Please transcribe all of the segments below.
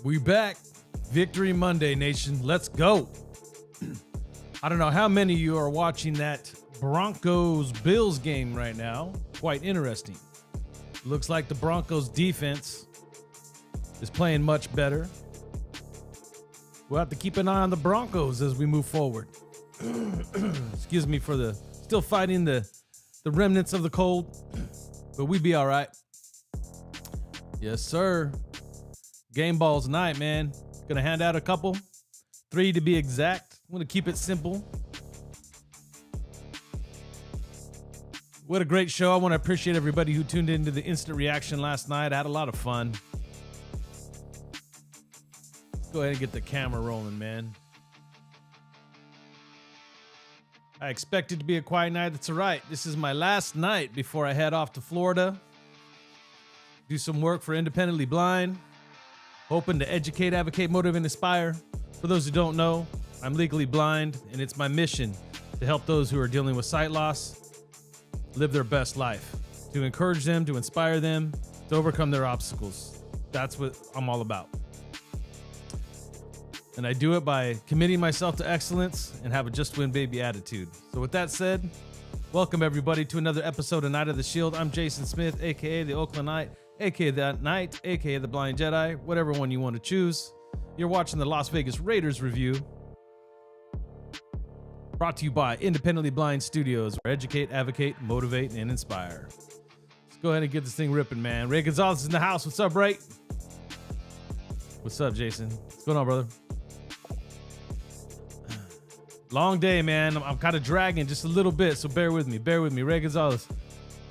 We back. Victory Monday, nation. Let's go. I don't know how many of you are watching that Broncos-Bills game right now. Quite interesting. Looks like the Broncos defense is playing much better. We'll have to keep an eye on the Broncos as we move forward. Excuse me for the still fighting the remnants of the cold, but we be all right. Yes, sir. Game balls night, man. Gonna hand out a couple, 3 to be exact. I'm gonna keep it simple. What a great show. I want to appreciate everybody who tuned into the instant reaction last night. I had a lot of fun. Let's go ahead and get the camera rolling, man. I expect it to be a quiet night. That's all right. This is my last night before I head off to Florida. Do some work for Independently Blind. Hoping to educate, advocate, motivate, and inspire. For those who don't know, I'm legally blind, and it's my mission to help those who are dealing with sight loss live their best life, to encourage them, to inspire them, to overcome their obstacles. That's what I'm all about. And I do it by committing myself to excellence and have a just win baby attitude. So with that said, welcome everybody to another episode of Night of the Shield. I'm Jason Smith, aka the Oakland Knight, aka that Knight, aka the Blind Jedi, whatever one you want to choose. You're watching the Las Vegas Raiders review, brought to you by Independently Blind Studios, where educate, advocate, motivate, and inspire. Let's go ahead and get this thing ripping, man. Ray Gonzalez is in the house. What's up, Ray? What's up, Jason? What's going on, brother? Long day, man. I'm kind of dragging just a little bit, so bear with me. Bear with me. Ray Gonzalez.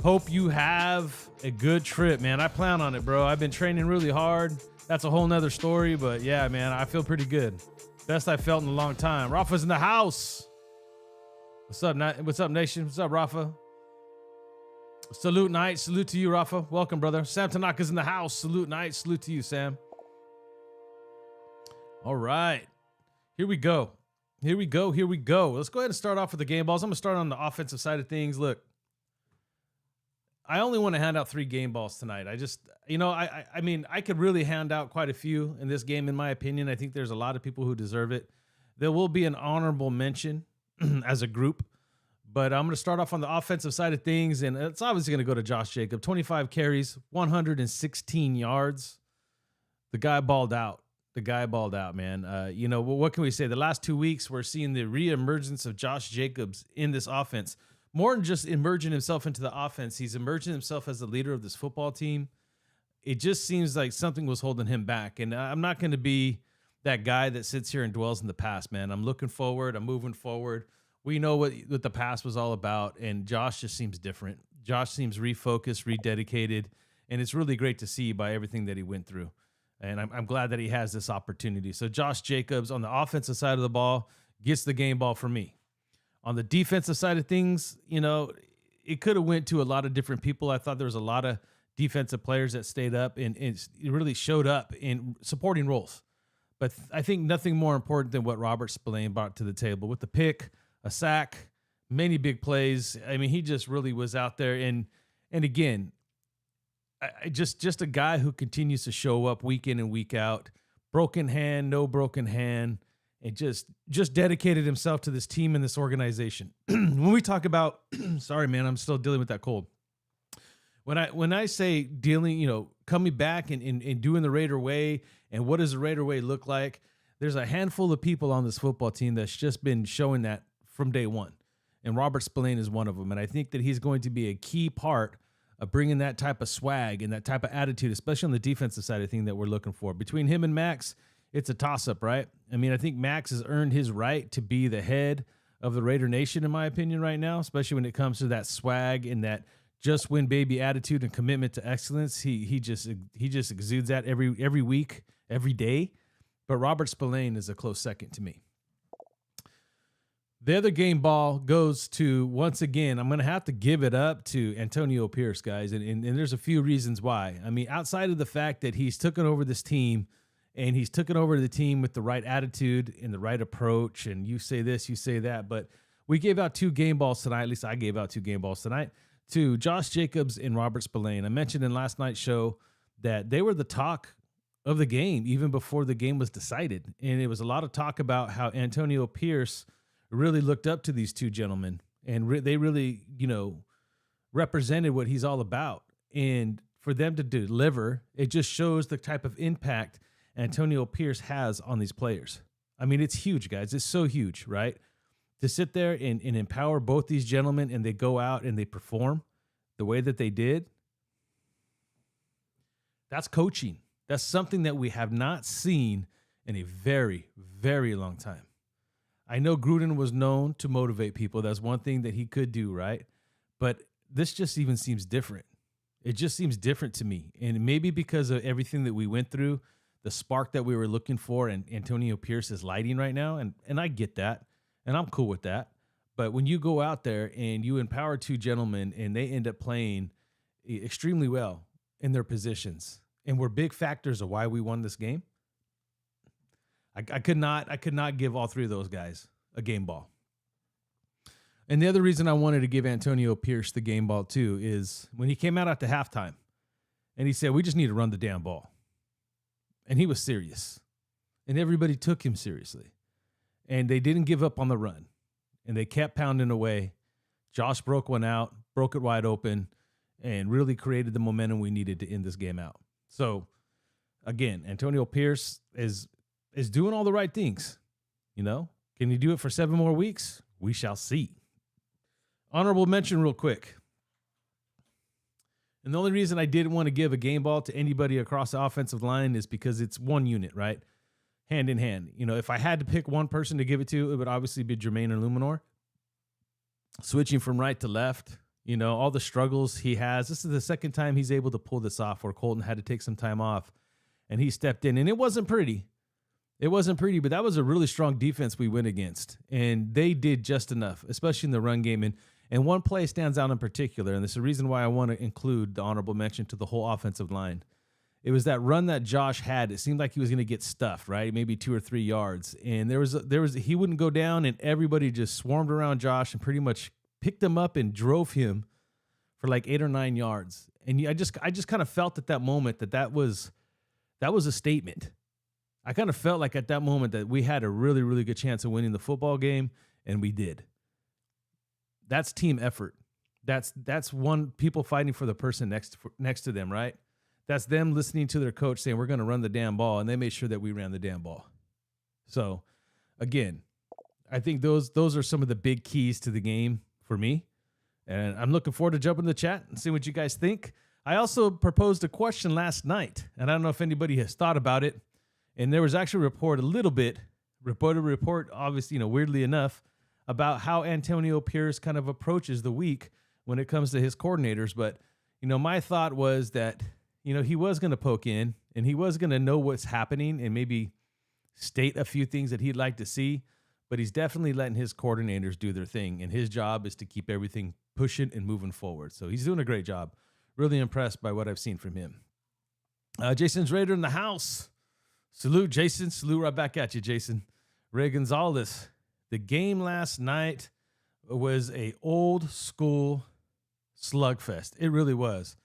Hope you have a good trip, man. I plan on it, bro. I've been training really hard. That's a whole nother story, but yeah, man, I feel pretty good. Best I felt in a long time. Rafa's in the house. What's up, nation? What's up, Rafa? Salute, Knight. Salute to you, Rafa. Welcome, brother. Sam Tanaka's in the house. Salute, Knight. Salute to you, Sam. All right. Here we go. Here we go. Here we go. Let's go ahead and start off with the game balls. I'm going to start on the offensive side of things. Look, I only want to hand out 3 game balls tonight. I mean, I could really hand out quite a few in this game, in my opinion. I think there's a lot of people who deserve it. There will be an honorable mention as a group, but I'm going to start off on the offensive side of things, and it's obviously going to go to Josh Jacob. 25 carries, 116 yards. The guy balled out. Man. What can we say? The last 2 weeks, we're seeing the reemergence of Josh Jacobs in this offense. More than just emerging himself into the offense, he's emerging himself as the leader of this football team. It just seems like something was holding him back. And I'm not going to be that guy that sits here and dwells in the past, man. I'm looking forward. I'm moving forward. We know what the past was all about, and Josh just seems different. Josh seems refocused, rededicated, and it's really great to see by everything that he went through. And I'm glad that he has this opportunity. So Josh Jacobs on the offensive side of the ball gets the game ball for me. On the defensive side of things, it could have went to a lot of different people. I thought there was a lot of defensive players that stayed up and really showed up in supporting roles. But I think nothing more important than what Robert Spillane brought to the table with the pick, a sack, many big plays. I mean, he just really was out there. And again, just a guy who continues to show up week in and week out. Broken hand, no broken hand. And just dedicated himself to this team and this organization. When we talk about, sorry, man, I'm still dealing with that cold. When I say dealing, coming back and doing the Raider way, and what does the Raider way look like? There's a handful of people on this football team that's just been showing that from day one. And Robert Spillane is one of them. And I think that he's going to be a key part of bringing that type of swag and that type of attitude, especially on the defensive side of things that we're looking for. Between him and Max, it's a toss-up, right? I mean, I think Max has earned his right to be the head of the Raider Nation, in my opinion, right now, especially when it comes to that swag and that just win baby attitude and commitment to excellence. He just exudes that every week, every day. But Robert Spillane is a close second to me. The other game ball goes to, once again, I'm going to have to give it up to Antonio Pierce, guys, and there's a few reasons why. I mean, outside of the fact that he's taken over this team, and he's taken over the team with the right attitude and the right approach. And you say this, you say that. But we gave out 2 game balls tonight. At least I gave out 2 game balls tonight to Josh Jacobs and Robert Spillane. I mentioned in last night's show that they were the talk of the game, even before the game was decided. And it was a lot of talk about how Antonio Pierce really looked up to these two gentlemen, and they really, represented what he's all about. And for them to deliver, it just shows the type of impact Antonio Pierce has on these players. I mean, it's huge, guys. It's so huge, right? To sit there and empower both these gentlemen, and they go out and they perform the way that they did. That's coaching. That's something that we have not seen in a very, very long time. I know Gruden was known to motivate people. That's one thing that he could do, right? But this just even seems different. It just seems different to me. And maybe because of everything that we went through, the spark that we were looking for, and Antonio Pierce is lighting right now. And I get that. And I'm cool with that. But when you go out there and you empower two gentlemen and they end up playing extremely well in their positions, and were big factors of why we won this game, I could not give all three of those guys a game ball. And the other reason I wanted to give Antonio Pierce the game ball too is when he came out at the halftime and he said, we just need to run the damn ball. And he was serious. And everybody took him seriously. And they didn't give up on the run. And they kept pounding away. Josh broke one out, broke it wide open, and really created the momentum we needed to end this game out. So, again, Antonio Pierce is doing all the right things. Can he do it for 7 more weeks? We shall see. Honorable mention real quick. And the only reason I didn't want to give a game ball to anybody across the offensive line is because it's one unit, right? Hand in hand. If I had to pick one person to give it to, it would obviously be Jermaine or Luminor. Switching from right to left, all the struggles he has. This is the second time he's able to pull this off, where Colton had to take some time off and he stepped in, and it wasn't pretty. It wasn't pretty, but that was a really strong defense we went against, and they did just enough, especially in the run game. And one play stands out in particular, and this is the reason why I want to include the honorable mention to the whole offensive line. It was that run that Josh had. It seemed like he was going to get stuffed, right? Maybe 2 or 3 yards. And he wouldn't go down, and everybody just swarmed around Josh and pretty much picked him up and drove him for like 8 or 9 yards. And I just kind of felt at that moment that was a statement. I kind of felt like at that moment that we had a really, really good chance of winning the football game, and we did. That's team effort. That's one, people fighting for the person next to them, right? That's them listening to their coach saying, we're going to run the damn ball, and they made sure that we ran the damn ball. So, again, I think those are some of the big keys to the game for me, and I'm looking forward to jumping in the chat and seeing what you guys think. I also proposed a question last night, and I don't know if anybody has thought about it, and there was actually a report, obviously, weirdly enough, about how Antonio Pierce kind of approaches the week when it comes to his coordinators. But, my thought was that, he was going to poke in and he was going to know what's happening and maybe state a few things that he'd like to see, but he's definitely letting his coordinators do their thing. And his job is to keep everything pushing and moving forward. So he's doing a great job. Really impressed by what I've seen from him. Jason's Raider in the house. Salute, Jason. Salute right back at you, Jason. Ray Gonzalez. The game last night was a old school slugfest. It really was.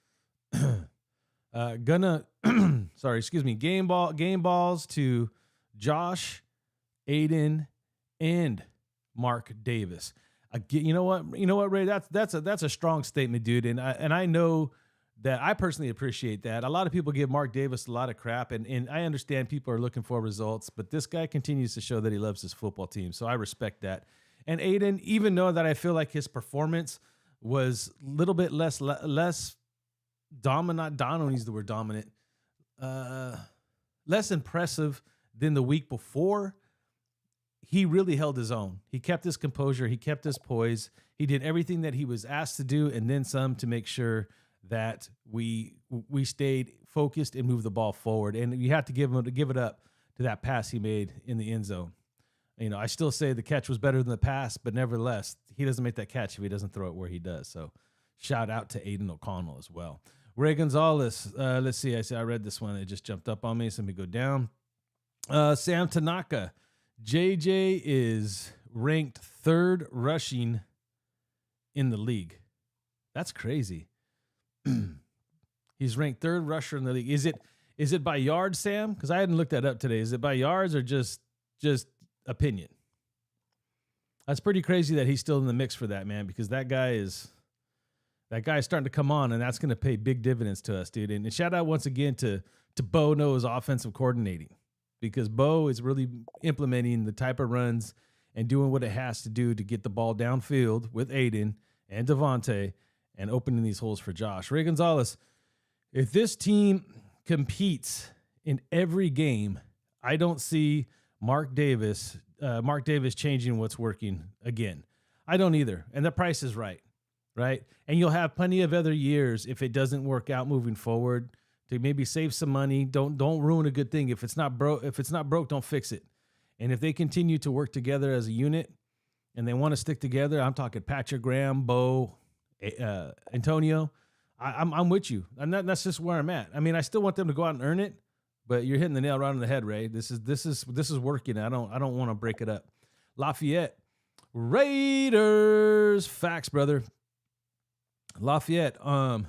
Game balls to Josh, Aiden, and Mark Davis. You know what, Ray? That's a strong statement, dude. And I know that I personally appreciate that. A lot of people give Mark Davis a lot of crap, and I understand people are looking for results, but this guy continues to show that he loves his football team, so I respect that. And Aiden, even though that I feel like his performance was a little bit less dominant, I don't use the word dominant, less impressive than the week before, he really held his own. He kept his composure. He kept his poise. He did everything that he was asked to do and then some to make sure that we stayed focused and moved the ball forward. And you have to give it up to that pass he made in the end zone. I still say the catch was better than the pass, but nevertheless, he doesn't make that catch if he doesn't throw it where he does. So shout out to Aiden O'Connell as well. Ray Gonzalez, let's see. I read this one. It just jumped up on me, so let me go down. Sam Tanaka. JJ is ranked 3rd rushing in the league. That's crazy. He's ranked 3rd rusher in the league. Is it by yards, Sam? Because I hadn't looked that up today. Is it by yards or just opinion? That's pretty crazy that he's still in the mix for that, man, because that guy is starting to come on, and that's going to pay big dividends to us, dude. And shout out once again to Bo Noah's offensive coordinating, because Bo is really implementing the type of runs and doing what it has to do to get the ball downfield with Aiden and Devontae and opening these holes for Josh. Ray Gonzalez, if this team competes in every game, I don't see Mark Davis changing what's working again. I don't either. And the price is right? And you'll have plenty of other years if it doesn't work out moving forward to maybe save some money. Don't ruin a good thing. If it's not broke, don't fix it. And if they continue to work together as a unit and they want to stick together, I'm talking Patrick Graham, Bo, Antonio, I'm with you. And that's just where I'm at. I mean, I still want them to go out and earn it, but you're hitting the nail right on the head, Ray. This is working. I don't want to break it up. Lafayette, Raiders, facts, brother. Lafayette, on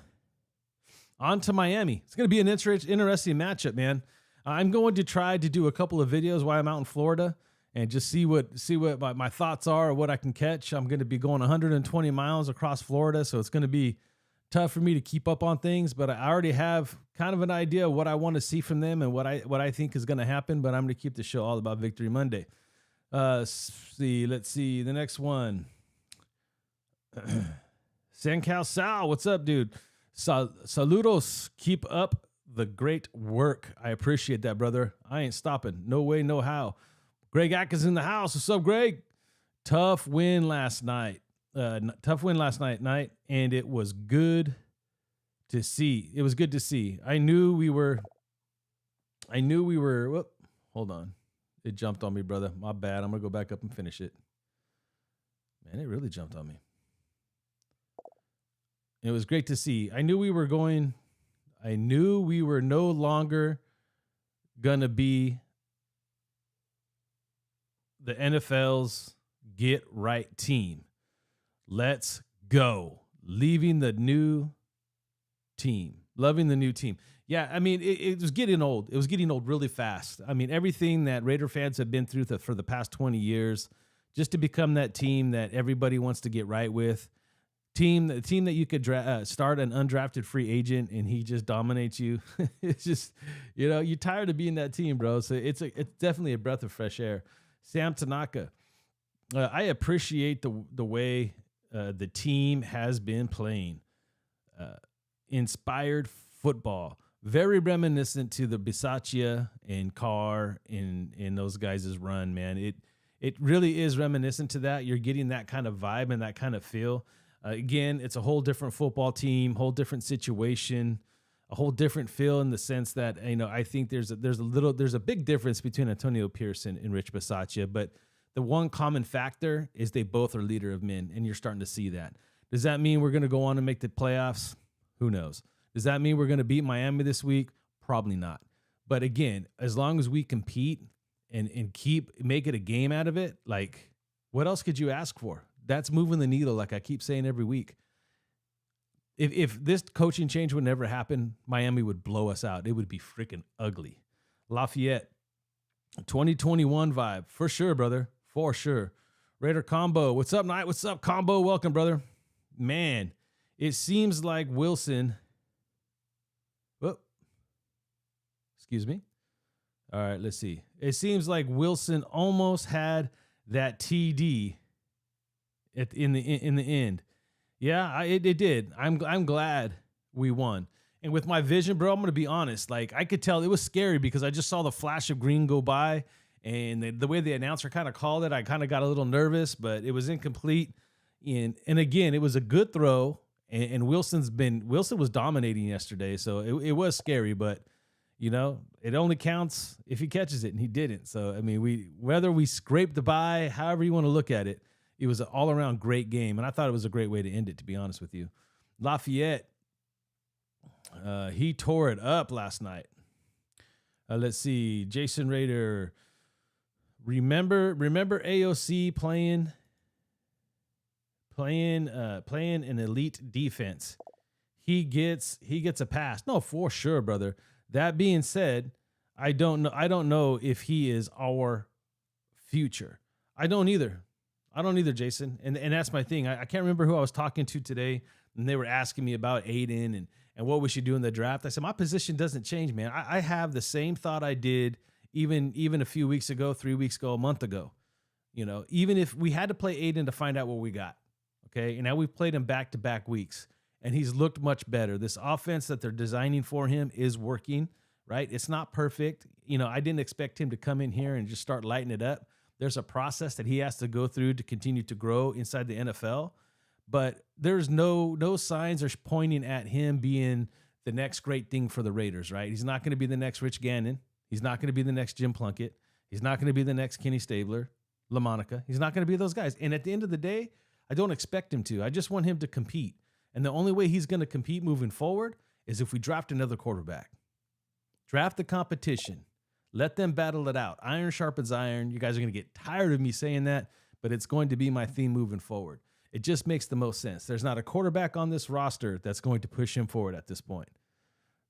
to Miami. It's going to be an interesting matchup, man. I'm going to try to do a couple of videos while I'm out in Florida and just see what my thoughts are or what I can catch. I'm going to be going 120 miles across Florida, so it's going to be tough for me to keep up on things, but I already have kind of an idea of what I want to see from them and what I think is going to happen, but I'm going to keep the show all about Victory Monday. Let's see the next one. Sancal Sal, what's up, dude? Saludos, keep up the great work. I appreciate that, brother. I ain't stopping. No way, no how. Greg Atkins in the house. What's up, Greg? Tough win last night, and it was good to see. It was good to see. I knew we were. Whoop, hold on. It jumped on me, brother. My bad. I'm going to go back up and finish it. Man, it really jumped on me. It was great to see. I knew we were no longer going to be the NFL's get right team. Let's go. Leaving the new team. Loving the new team. Yeah, I mean, it was getting old. It was getting old really fast. I mean, everything that Raider fans have been through for the past 20 years, just to become that team that everybody wants to get right with. The team that you could start an undrafted free agent and he just dominates you. It's just, you're tired of being that team, bro. So it's definitely a breath of fresh air. Sam Tanaka, I appreciate the way the team has been playing. Inspired football, very reminiscent to the Bisaccia and Carr in those guys' run, man. It really is reminiscent to that. You're getting that kind of vibe and that kind of feel. Again, it's a whole different football team, whole different situation, a whole different feel in the sense that, I think there's a big difference between Antonio Pearson and Rich Bisaccia, but the one common factor is they both are leader of men, and you're starting to see that. Does that mean we're going to go on and make the playoffs? Who knows? Does that mean we're going to beat Miami this week? Probably not. But again, as long as we compete and make it a game out of it, like, what else could you ask for? That's moving the needle, like I keep saying every week. If this coaching change would never happen, Miami would blow us out. It would be freaking ugly. Lafayette, 2021 vibe. For sure, brother. For sure. Raider Combo. What's up, Knight? What's up, Combo? Welcome, brother. Man, it seems like Wilson. Whoop. Excuse me. All right, let's see. It seems like Wilson almost had that TD in the end. Yeah, it did. I'm glad we won. And with my vision, bro, I'm going to be honest. Like, I could tell it was scary because I just saw the flash of green go by, and the way the announcer kind of called it, I kind of got a little nervous, but it was incomplete. And again, it was a good throw, and Wilson was dominating yesterday, so it was scary, but it only counts if he catches it, and he didn't. So I mean, whether we scraped the bye, however you want to look at it, it was an all-around great game, and I thought it was a great way to end it, to be honest with you. Lafayette, he tore it up last night. Let's see, Jason Rader. Remember AOC playing an elite defense. He gets a pass. No, for sure, brother. That being said, I don't know. I don't know if he is our future. I don't either. I don't either, Jason. And that's my thing. I can't remember who I was talking to today, and they were asking me about Aiden and what we should do in the draft. I said, my position doesn't change, man. I have the same thought I did even a few weeks ago, 3 weeks ago, a month ago. You know, even if we had to play Aiden to find out what we got. Okay. And now we've played him back-to-back weeks, and he's looked much better. This offense that they're designing for him is working, right? It's not perfect. You know, I didn't expect him to come in here and just start lighting it up. There's a process that he has to go through to continue to grow inside the NFL, but there's no signs are pointing at him being the next great thing for the Raiders, right? He's not going to be the next Rich Gannon. He's not going to be the next Jim Plunkett. He's not going to be the next Kenny Stabler, LaMonica. He's not going to be those guys. And at the end of the day, I don't expect him to. I just want him to compete. And the only way he's going to compete moving forward is if we draft another quarterback. Draft the competition. Let them battle it out. Iron sharpens iron. You guys are going to get tired of me saying that, but it's going to be my theme moving forward. It just makes the most sense. There's not a quarterback on this roster that's going to push him forward at this point.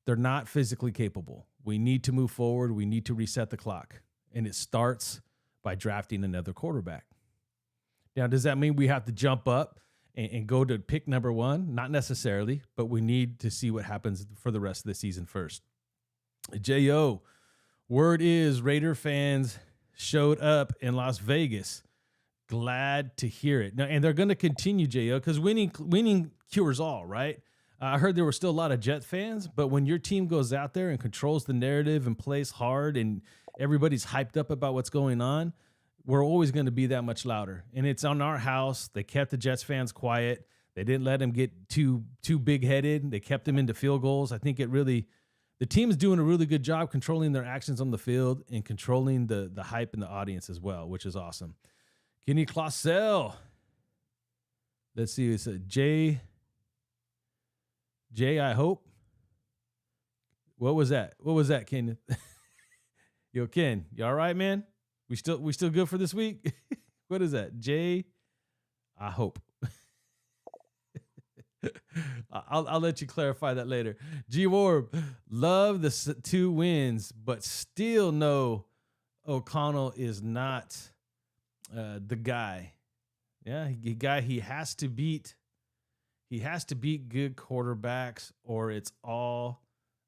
They're not physically capable. We need to move forward. We need to reset the clock. And it starts by drafting another quarterback. Now, does that mean we have to jump up and go to pick number one? Not necessarily, but we need to see what happens for the rest of the season first. J.O., word is Raider fans showed up in Las Vegas. Glad to hear it. Now, and they're going to continue, J.O., because winning cures all, right? I heard there were still a lot of Jet fans, but when your team goes out there and controls the narrative and plays hard and everybody's hyped up about what's going on, we're always going to be that much louder. And it's on our house. They kept the Jets fans quiet. They didn't let them get too big-headed. They kept them into field goals. I think the team's doing a really good job controlling their actions on the field and controlling the hype in the audience as well, which is awesome. Kenny Clausell. Let's see. It's a J, I hope. What was that? What was that, Ken? Yo, Ken, you all right, man? We still good for this week? What is that? J, I hope. I'll let you clarify that later. G Warb, love the 2 wins, but still know O'Connell is not the guy. Yeah, he has to beat. He has to beat good quarterbacks, or it's all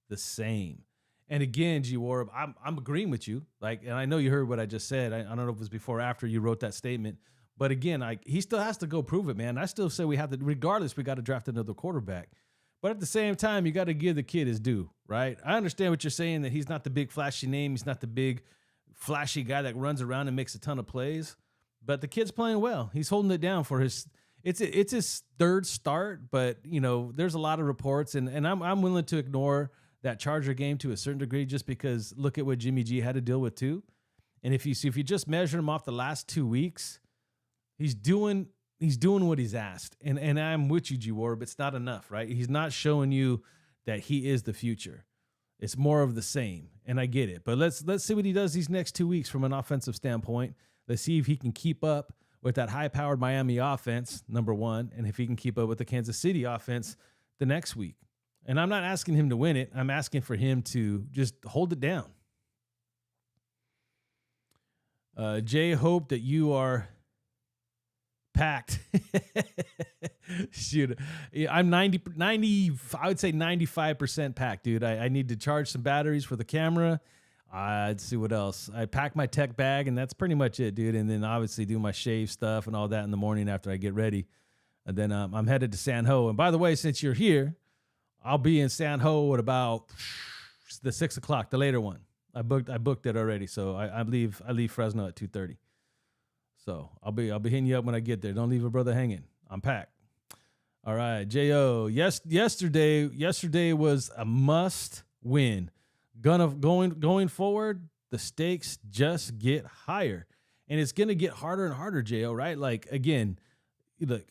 the same. And again, G Warb, I'm agreeing with you. Like, and I know you heard what I just said. I don't know if it was before or after you wrote that statement. But again, he still has to go prove it, man. I still say we have to, regardless, we got to draft another quarterback. But at the same time, you got to give the kid his due, right? I understand what you're saying, that he's not the big flashy name. He's not the big flashy guy that runs around and makes a ton of plays. But the kid's playing well. He's holding it down for it's his third start. But, you know, there's a lot of reports, and I'm willing to ignore that Charger game to a certain degree just because look at what Jimmy G had to deal with too. And if you just measure him off the last 2 weeks, He's doing what he's asked. And I'm with you, G Warb. It's not enough, right? He's not showing you that he is the future. It's more of the same. And I get it. But let's see what he does these next 2 weeks from an offensive standpoint. Let's see if he can keep up with that high-powered Miami offense, number one, and if he can keep up with the Kansas City offense the next week. And I'm not asking him to win it. I'm asking for him to just hold it down. Jay, hope that you are packed. Shoot, I'm 90, I would say 95% packed, dude. I need to charge some batteries for the camera. Let's see what else. I pack my tech bag, and that's pretty much it, dude. And then obviously do my shave stuff and all that in the morning after I get ready. And then I'm headed to San Ho. And by the way, since you're here, I'll be in San Ho at about the 6 o'clock, the later one. I booked it already, so I leave Fresno at 2:30. So I'll be hitting you up when I get there. Don't leave a brother hanging. I'm packed. All right, J.O. Yesterday was a must win. Going forward, the stakes just get higher, and it's gonna get harder and harder, J.O. Right? Like again, look,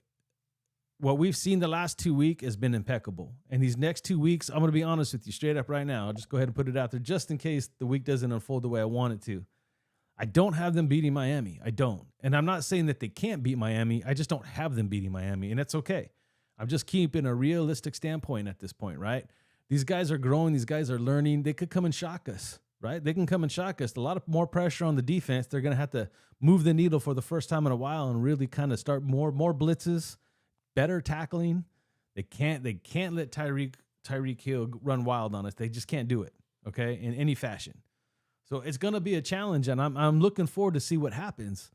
what we've seen the last 2 weeks has been impeccable, and these next 2 weeks, I'm gonna be honest with you, straight up right now. I'll just go ahead and put it out there, just in case the week doesn't unfold the way I want it to. I don't have them beating Miami. I don't. And I'm not saying that they can't beat Miami. I just don't have them beating Miami, and that's okay. I'm just keeping a realistic standpoint at this point, right? These guys are growing. These guys are learning. They could come and shock us, right? They can come and shock us. A lot of more pressure on the defense. They're going to have to move the needle for the first time in a while and really kind of start more blitzes, better tackling. They can't let Tyreek Hill run wild on us. They just can't do it, okay, in any fashion. So it's going to be a challenge, and I'm looking forward to see what happens.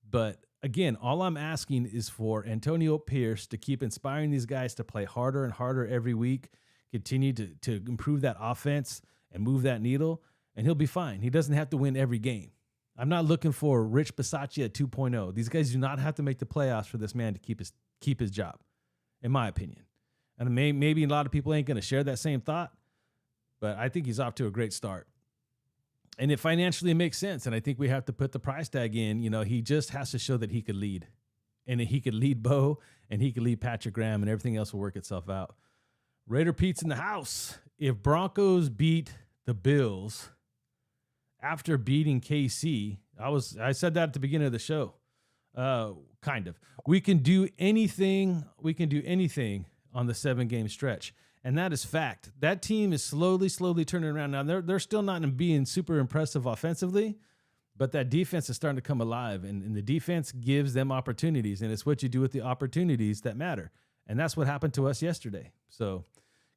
But again, all I'm asking is for Antonio Pierce to keep inspiring these guys to play harder and harder every week, continue to improve that offense and move that needle, and he'll be fine. He doesn't have to win every game. I'm not looking for Rich Bisaccia 2.0. These guys do not have to make the playoffs for this man to keep his job, in my opinion. And maybe a lot of people ain't going to share that same thought, but I think he's off to a great start. And it financially makes sense, and I think we have to put the price tag in. You know, he just has to show that he could lead, and he could lead Bo, and he could lead Patrick Graham, and everything else will work itself out. Raider Pete's in the house. If Broncos beat the Bills after beating KC, I said that at the beginning of the show, kind of. We can do anything. We can do anything on the 7-game stretch. And that is fact. That team is slowly turning around. Now, they're still not being super impressive offensively, but that defense is starting to come alive, and the defense gives them opportunities, and it's what you do with the opportunities that matter. And that's what happened to us yesterday. So,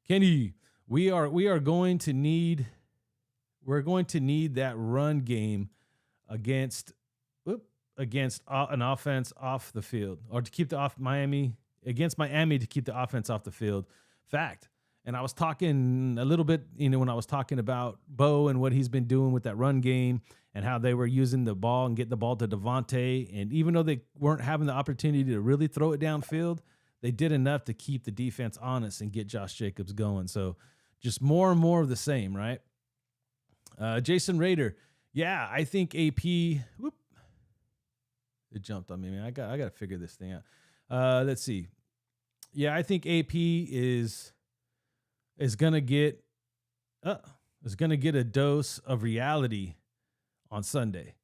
Kenny, we're going to need that run game against an offense off the field, or to keep Miami to keep the offense off the field. Fact. And I was talking a little bit, when I was talking about Bo and what he's been doing with that run game and how they were using the ball and getting the ball to Devontae. And even though they weren't having the opportunity to really throw it downfield, they did enough to keep the defense honest and get Josh Jacobs going. So just more and more of the same, right? Jason Rader. Yeah, I think AP. It jumped on me, man. I got to figure this thing out. Let's see. Yeah, I think AP is gonna get a dose of reality on Sunday.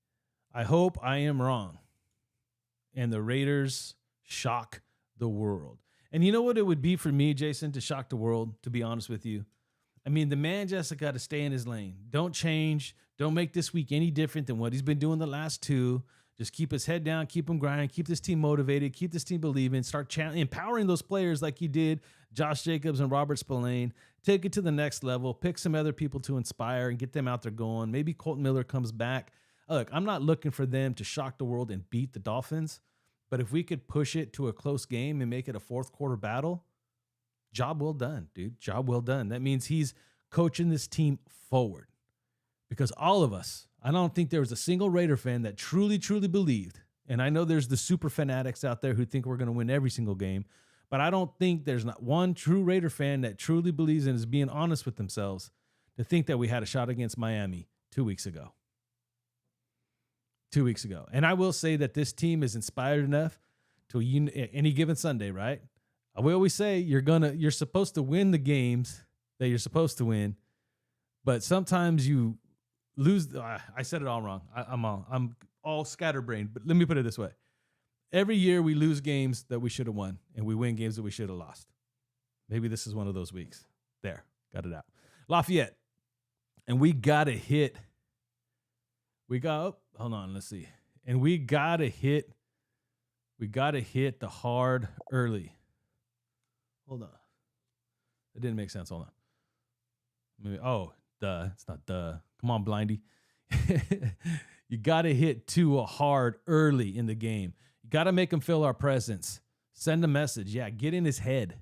I hope I am wrong, and the Raiders shock the world. And you know what it would be for me, Jason, to shock the world, to be honest with you? I mean, the man just got to stay in his lane. Don't change. Don't make this week any different than what he's been doing the last two. Just keep his head down, keep him grinding, keep this team motivated, keep this team believing, start empowering those players like he did, Josh Jacobs and Robert Spillane. Take it to the next level, pick some other people to inspire and get them out there going. Maybe Colton Miller comes back. Look, I'm not looking for them to shock the world and beat the Dolphins, but if we could push it to a close game and make it a fourth quarter battle, job well done, dude. Job well done. That means he's coaching this team forward. Because all of us, I don't think there was a single Raider fan that truly believed, and I know there's the super fanatics out there who think we're going to win every single game, but I don't think there's not one true Raider fan that truly believes and is being honest with themselves to think that we had a shot against Miami 2 weeks ago. 2 weeks ago. And I will say that this team is inspired enough to any given Sunday, right? We always say you're supposed to win the games that you're supposed to win, but sometimes you lose. I said it all wrong. I'm all scatterbrained, but let me put it this way. Every year we lose games that we should have won, and we win games that we should have lost. Maybe this is one of those weeks. There, got it out. Lafayette, and we got to hit. Hold on, let's see. And we got to hit the hard early. Hold on. It didn't make sense. Hold on. Maybe, duh. It's not duh. Come on, Blindy. You got to hit Tua hard early in the game. You got to make him feel our presence. Send a message. Yeah, get in his head.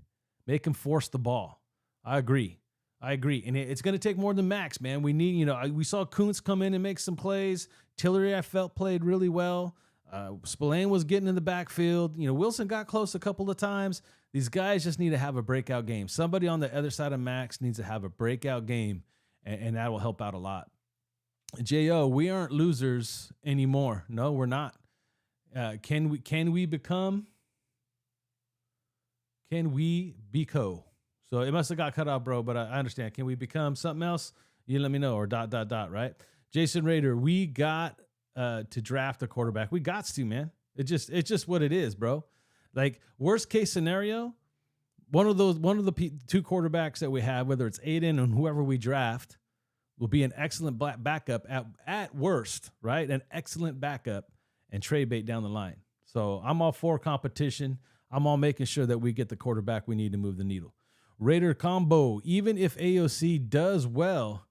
Make him force the ball. I agree. And it's going to take more than Max, man. We need, we saw Kuntz come in and make some plays. Tillery, I felt, played really well. Spillane was getting in the backfield. Wilson got close a couple of times. These guys just need to have a breakout game. Somebody on the other side of Max needs to have a breakout game, and that will help out a lot. J.O., we aren't losers anymore. No, we're not. Can we become? Can we be So it must have got cut off, bro, but I understand. Can we become something else? You let me know, or ... right? Jason Rader, we got to draft a quarterback. We got to, man. It's just what it is, bro. Like, worst case scenario, one of the two quarterbacks that we have, whether it's Aiden and whoever we draft, will be an excellent backup at worst, right? An excellent backup and trade bait down the line. So I'm all for competition. I'm all making sure that we get the quarterback we need to move the needle. Raider combo, even if AOC does well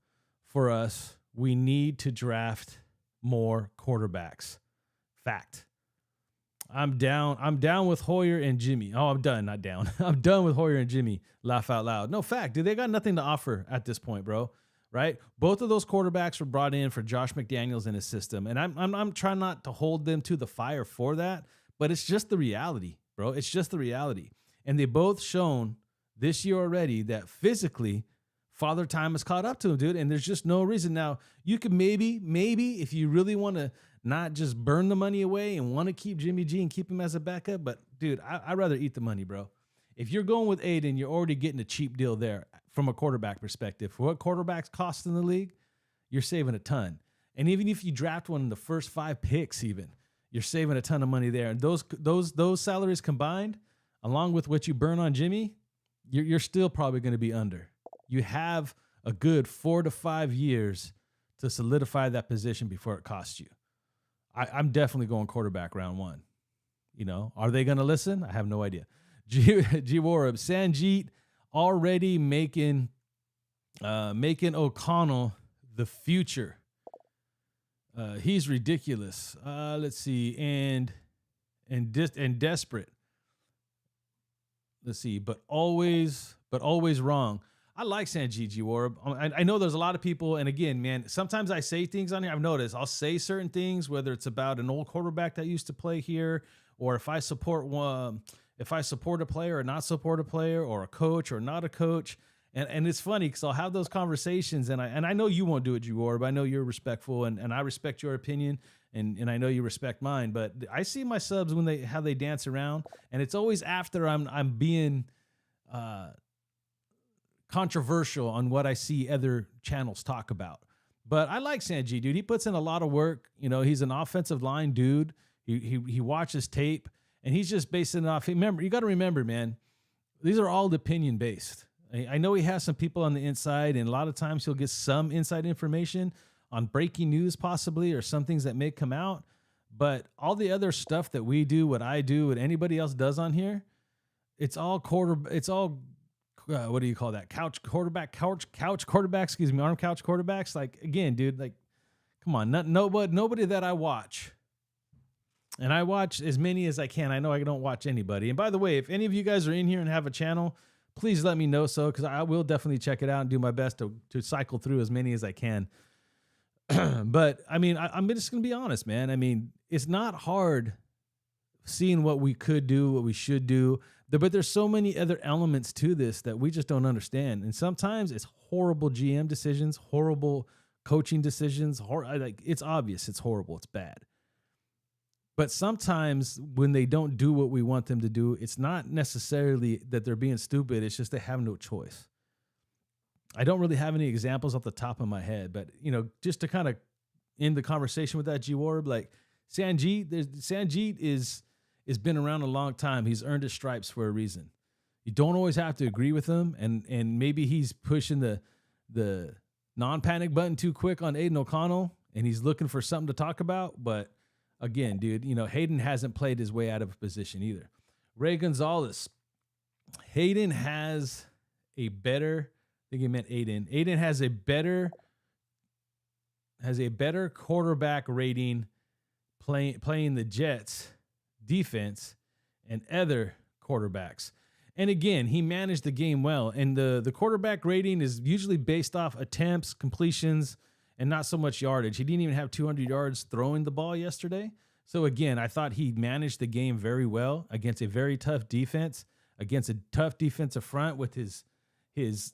for us, we need to draft more quarterbacks. Fact. I'm down with Hoyer and Jimmy. Oh, I'm done. Not down. I'm done with Hoyer and Jimmy. Laugh out loud. No, fact, dude. They got nothing to offer at this point, bro. Right? Both of those quarterbacks were brought in for Josh McDaniels in his system, and I'm trying not to hold them to the fire for that, but it's just the reality, bro. It's just the reality. And they both shown this year already that physically Father Time has caught up to them, dude. And there's just no reason. Now, you could maybe if you really want to not just burn the money away and want to keep Jimmy G and keep him as a backup, but dude, I'd rather eat the money, bro. If you're going with Aiden, you're already getting a cheap deal there from a quarterback perspective. For what quarterbacks cost in the league, you're saving a ton. And even if you draft one in the first 5 picks, even, you're saving a ton of money there. And those salaries combined, along with what you burn on Jimmy, you're still probably going to be under. You have a good 4 to 5 years to solidify that position before it costs you. I'm definitely going quarterback round 1. You know, are they going to listen? I have no idea. G Warab, Sanjeet already making O'Connell the future. He's ridiculous. Let's see, and desperate. Let's see, but always wrong. I like Sanjeet G Warab. I know there's a lot of people, and again, man, sometimes I say things on here. I've noticed I'll say certain things, whether it's about an old quarterback that used to play here, or if I support a player or not support a player, or a coach or not a coach. And it's funny because I'll have those conversations, and I know you won't do it, G Warab. I know you're respectful, and I respect your opinion, and I know you respect mine. But I see my subs when how they dance around, and it's always after I'm being controversial on what I see other channels talk about. But I like Sanjeet, dude. He puts in a lot of work. You know, he's an offensive line dude. He watches tape, and he's just basing it off. Remember, you got to remember, man, these are all opinion based. I know he has some people on the inside, and a lot of times he'll get some inside information on breaking news possibly, or some things that may come out. But all the other stuff that we do, what I do, what anybody else does on here, it's all what do you call that? Couch quarterbacks, arm couch quarterbacks. Like, again, dude, like, come on, nobody that I watch. And I watch as many as I can. I know I don't watch anybody. And by the way, if any of you guys are in here and have a channel, please let me know so, because I will definitely check it out and do my best to cycle through as many as I can. But, I mean, I'm just going to be honest, man. I mean, it's not hard seeing what we could do, what we should do. But there's so many other elements to this that we just don't understand. And sometimes it's horrible GM decisions, horrible coaching decisions. Like, it's obvious it's horrible. It's bad. But sometimes when they don't do what we want them to do, it's not necessarily that they're being stupid. It's just they have no choice. I don't really have any examples off the top of my head, but, you know, just to kind of end the conversation with that, G Warab, like Sanjeet is been around a long time. He's earned his stripes for a reason. You don't always have to agree with him, and maybe he's pushing the non-panic button too quick on Aiden O'Connell, and he's looking for something to talk about. But again, dude, you know, Hayden hasn't played his way out of a position either. Ray Gonzalez. Hayden has a better, I think he meant Aiden. Aiden has a better quarterback rating playing the Jets defense and other quarterbacks. And again, he managed the game well. And the quarterback rating is usually based off attempts, completions, and not so much yardage. He didn't even have 200 yards throwing the ball yesterday. So again, I thought he managed the game very well against a very tough defense, against a tough defensive front with his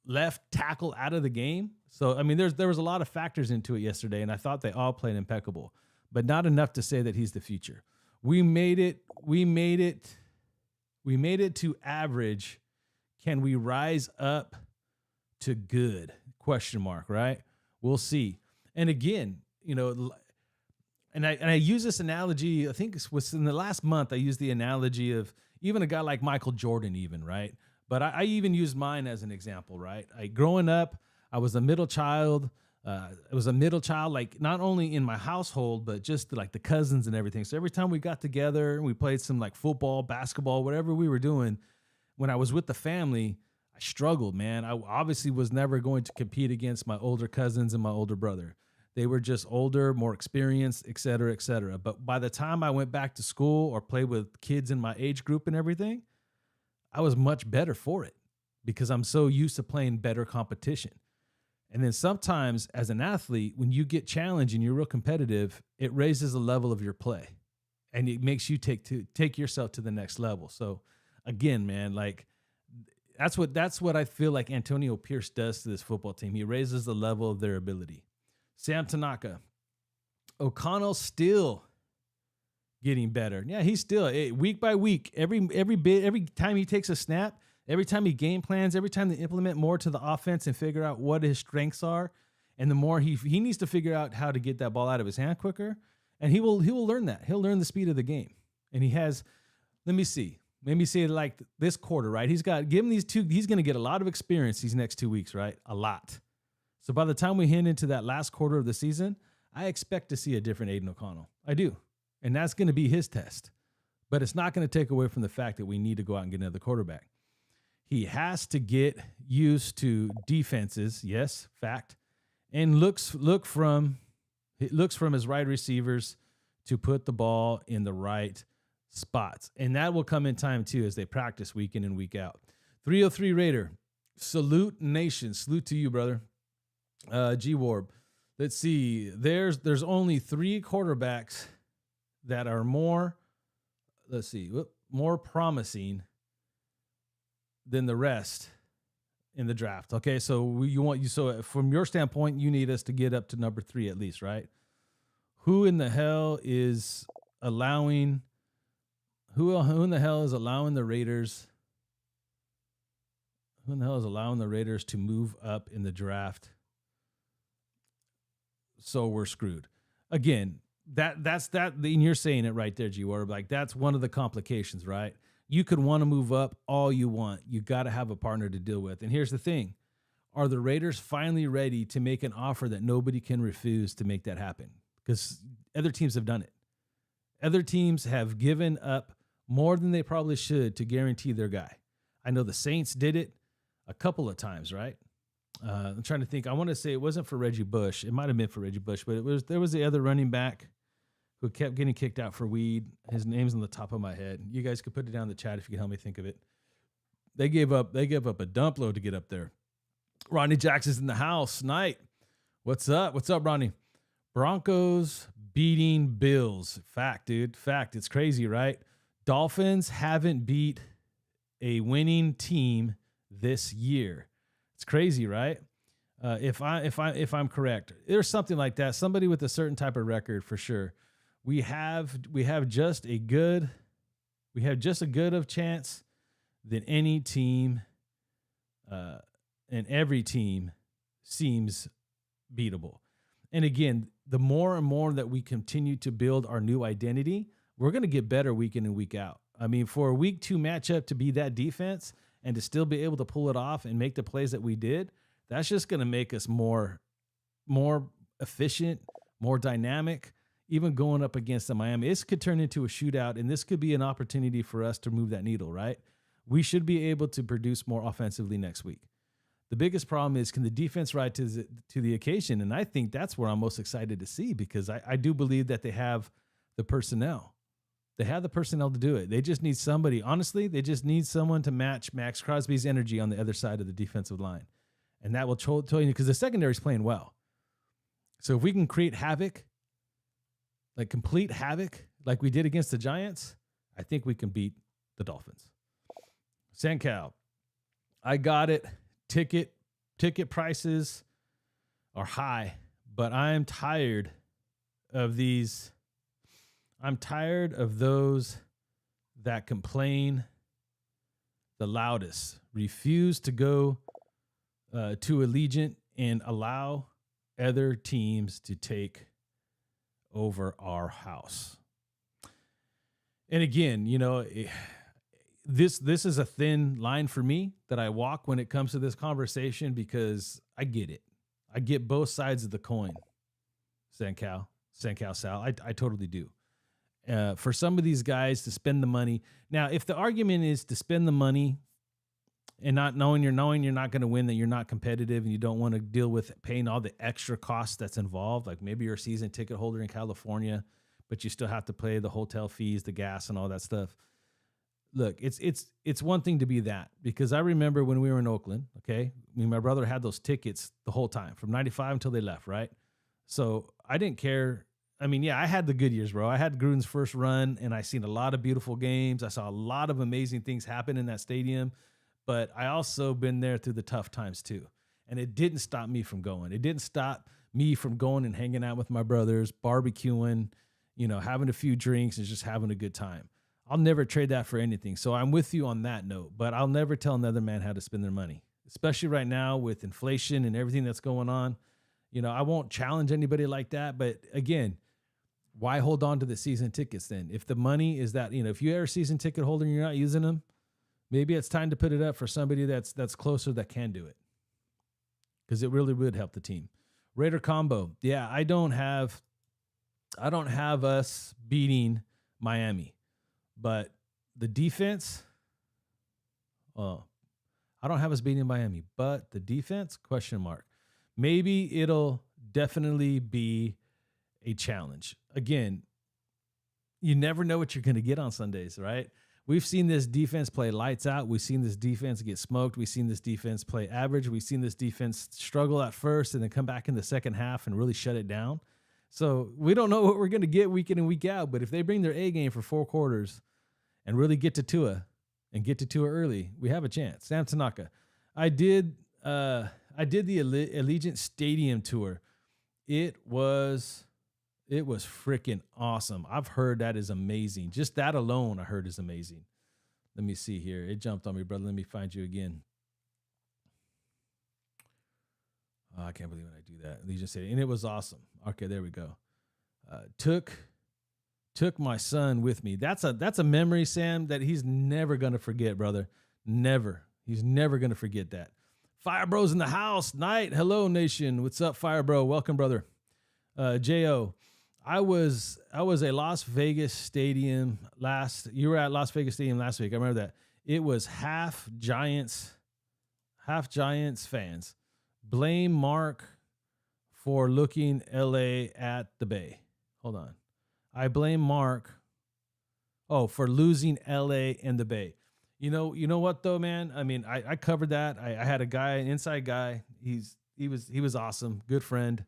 left tackle out of the game. So, I mean, there was a lot of factors into it yesterday, and I thought they all played impeccable, but not enough to say that he's the future. We made it to average. Can we rise up to good? Question mark, right? We'll see. And again, you know, and I use this analogy, I think it was in the last month, I used the analogy of even a guy like Michael Jordan, even, right? But I even used mine as an example, right? Growing up, I was a middle child. I was a middle child, like not only in my household, but just like the cousins and everything. So every time we got together and we played some like football, basketball, whatever we were doing, when I was with the family, I struggled, man. I obviously was never going to compete against my older cousins and my older brother. They were just older, more experienced, et cetera, et cetera. But by the time I went back to school or played with kids in my age group and everything, I was much better for it because I'm so used to playing better competition. And then sometimes as an athlete, when you get challenged and you're real competitive, it raises the level of your play and it makes you take yourself to the next level. So again, man, like that's what I feel like Antonio Pierce does to this football team. He raises the level of their ability. Sam Tanaka, O'Connell still getting better. Yeah, he's still week by week. Every time he takes a snap, every time he game plans, every time they implement more to the offense and figure out what his strengths are, and the more he needs to figure out how to get that ball out of his hand quicker, and he will learn that. He'll learn the speed of the game, and he has. Let me see. Maybe say it like this quarter, right? He's got give him these two. He's going to get a lot of experience these next 2 weeks, right? A lot. So by the time we hit into that last quarter of the season, I expect to see a different Aiden O'Connell. I do. And that's going to be his test. But it's not going to take away from the fact that we need to go out and get another quarterback. He has to get used to defenses, yes, fact, and look from his wide receivers to put the ball in the right spots. And that will come in time too as they practice week in and week out. 303 Raider, salute nation. Salute to you, brother. G Warb. Let's see. There's only 3 quarterbacks that are more promising than the rest in the draft. Okay, so so from your standpoint, you need us to get up to number 3 at least, right? Who in the hell is allowing the Raiders? Who in the hell is allowing the Raiders to move up in the draft? So we're screwed. Again, that's and you're saying it right there, G-Warb. Like that's one of the complications, right? You could want to move up all you want. You got to have a partner to deal with. And here's the thing. Are the Raiders finally ready to make an offer that nobody can refuse to make that happen? Because other teams have done it. Other teams have given up more than they probably should to guarantee their guy. I know the Saints did it a couple of times, right? I'm trying to think. I want to say it wasn't for Reggie Bush. It might have been for Reggie Bush, but there was the other running back who kept getting kicked out for weed. His name's on the top of my head. You guys could put it down in the chat if you can help me think of it. They gave up a dump load to get up there. Ronnie Jackson's in the house. Night. What's up? What's up, Ronnie? Broncos beating Bills. Fact, dude. Fact. It's crazy, right? Dolphins haven't beat a winning team this year. It's crazy, right? If I'm correct, there's something like that. Somebody with a certain type of record for sure. We have just a good of chance than any team, and every team seems beatable. And again, the more and more that we continue to build our new identity, we're going to get better week in and week out. I mean, for a week 2 matchup to be that defense and to still be able to pull it off and make the plays that we did, that's just going to make us more efficient, more dynamic. Even going up against the Miami, this could turn into a shootout, and this could be an opportunity for us to move that needle, right? We should be able to produce more offensively next week. The biggest problem is, can the defense rise to the occasion? And I think that's where I'm most excited to see, because I do believe that they have the personnel. They have the personnel to do it. They just need somebody. Honestly, they just need someone to match Max Crosby's energy on the other side of the defensive line. And that will tell you, because the secondary is playing well. So if we can create havoc, like complete havoc, like we did against the Giants, I think we can beat the Dolphins. Sancal, I got it. Ticket prices are high, but I am tired of these. I'm tired of those that complain the loudest, refuse to go to Allegiant and allow other teams to take over our house. And again, this is a thin line for me that I walk when it comes to this conversation, because I get it. I get both sides of the coin. SanCal Sal. I totally do. For some of these guys to spend the money. Now, if the argument is to spend the money and not knowing you're not going to win, that you're not competitive and you don't want to deal with paying all the extra costs that's involved, like maybe you're a season ticket holder in California, but you still have to pay the hotel fees, the gas, and all that stuff. Look, it's one thing to be that, because I remember when we were in Oakland, okay, me and my brother had those tickets the whole time from 95 until they left, right? So I didn't care. I mean, yeah, I had the good years, bro. I had Gruden's first run, and I seen a lot of beautiful games. I saw a lot of amazing things happen in that stadium, but I also been there through the tough times too. And it didn't stop me from going. It didn't stop me from going and hanging out with my brothers, barbecuing, having a few drinks and just having a good time. I'll never trade that for anything. So I'm with you on that note, but I'll never tell another man how to spend their money, especially right now with inflation and everything that's going on. I won't challenge anybody like that. But again, why hold on to the season tickets then? If the money is that, if you're a season ticket holder and you're not using them, maybe it's time to put it up for somebody that's closer that can do it, because it really would help the team. Raider combo. Yeah, I don't have us beating Miami. But the defense, I don't have us beating Miami, but the defense, question mark. Maybe it'll definitely be a challenge. Again, you never know what you're going to get on Sundays, right? We've seen this defense play lights out. We've seen this defense get smoked. We've seen this defense play average. We've seen this defense struggle at first and then come back in the second half and really shut it down. So we don't know what we're going to get week in and week out, but if they bring their A game for 4 quarters and really get to Tua early, we have a chance. Sam Tanaka. I did the Allegiant Stadium tour. It was freaking awesome. I've heard that is amazing. Just that alone I heard is amazing. Let me see here. It jumped on me, brother. Let me find you again. Oh, I can't believe when I do that. Allegiant Stadium. And it was awesome. Okay, there we go. Took my son with me. That's a memory, Sam, that he's never going to forget, brother. Never. He's never going to forget that. Fire Bro's in the house. Night. Hello, nation. What's up, Fire Bro? Welcome, brother. J.O. I was a Las Vegas Stadium you were at Las Vegas Stadium last week. I remember that. It was half Giants fans. Blame Mark for looking LA at the Bay. Hold on. I blame Mark for losing LA and the Bay. You know what though, man? I mean, I covered that. I had an inside guy. He was awesome. Good friend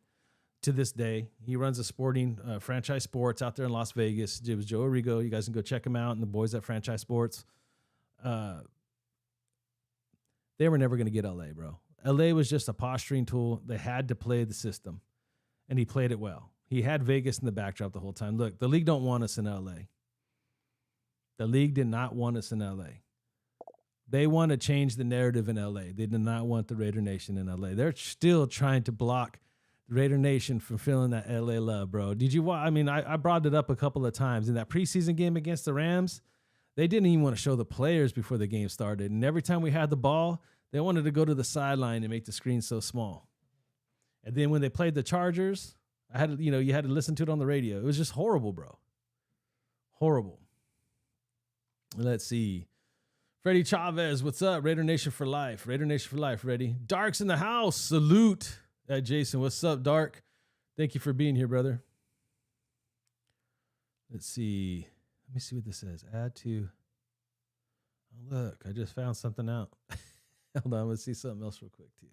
to this day. He runs a sporting Franchise Sports out there in Las Vegas. It was Joe Arrigo. You guys can go check him out and the boys at Franchise Sports. They were never going to get LA, bro. LA was just a posturing tool. They had to play the system, and he played it well. He had Vegas in the backdrop the whole time. Look, the league don't want us in LA. The league did not want us in LA. They want to change the narrative in LA. They did not want the Raider Nation in LA. They're still trying to block the Raider Nation from feeling that LA love, bro. Did you watch? I mean, I brought it up a couple of times. In that preseason game against the Rams, they didn't even want to show the players before the game started. And every time we had the ball, they wanted to go to the sideline and make the screen so small. And then when they played the Chargers, you had to listen to it on the radio. It was just horrible, bro. Horrible. Let's see. Freddie Chavez, what's up? Raider Nation for life. Raider Nation for life, Freddie. Dark's in the house. Salute. Jason, what's up, Dark? Thank you for being here, brother. Let's see. Let me see what this says. Add to. Oh, look, I just found something out. Hold on, let's see something else real quick too.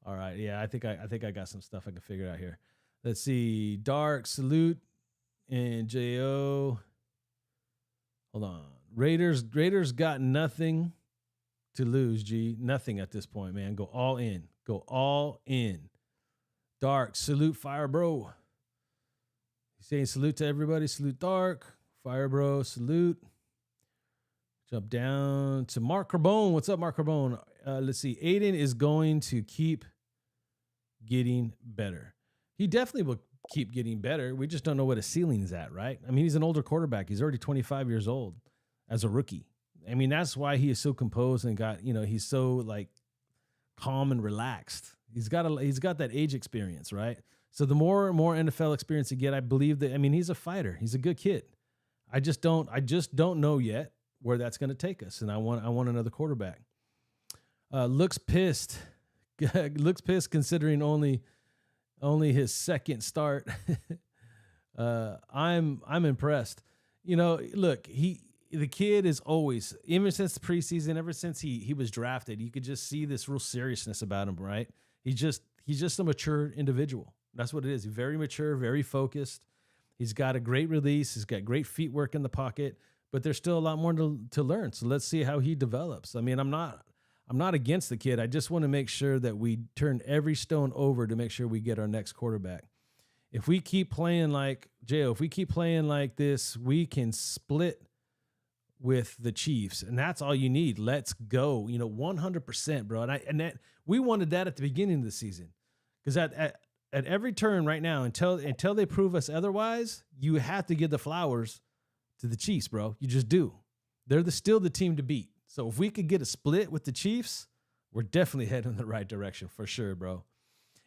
All right, yeah, I think I got some stuff I can figure out here. Let's see, Dark, Salute, and Jo. Hold on, Raiders got nothing to lose. G, nothing at this point, man. Go all in. Go all in. Dark, Salute, Fire Bro. He's saying salute to everybody. Salute, Dark, Fire Bro, salute. Jump down to Mark Carbone. What's up, Mark Carbone? Let's see. Aiden is going to keep getting better. He definitely will keep getting better. We just don't know what his ceiling is at, right? I mean, he's an older quarterback. He's already 25 years old as a rookie. I mean, that's why he is so composed and he's so like calm and relaxed. He's got that age experience, right? So the more and more NFL experience you get, I believe that, I mean, he's a fighter. He's a good kid. I just don't know yet where that's going to take us. And I want another quarterback. Looks pissed. Looks pissed considering only his second start. I'm impressed. Look, the kid is always, even since the preseason, ever since he was drafted, you could just see this real seriousness about him, right? He's just a mature individual. That's what it is. He's very mature, very focused. He's got a great release. He's got great feet work in the pocket, but there's still a lot more to learn. So let's see how he develops. I mean, I'm not against the kid. I just want to make sure that we turn every stone over to make sure we get our next quarterback. If we keep playing like this, we can split with the Chiefs, and that's all you need. Let's go, 100%, bro. And we wanted that at the beginning of the season, because at every turn right now, until they prove us otherwise, you have to give the flowers to the Chiefs, bro. You just do. They're still the team to beat. So if we could get a split with the Chiefs, we're definitely heading in the right direction for sure, bro.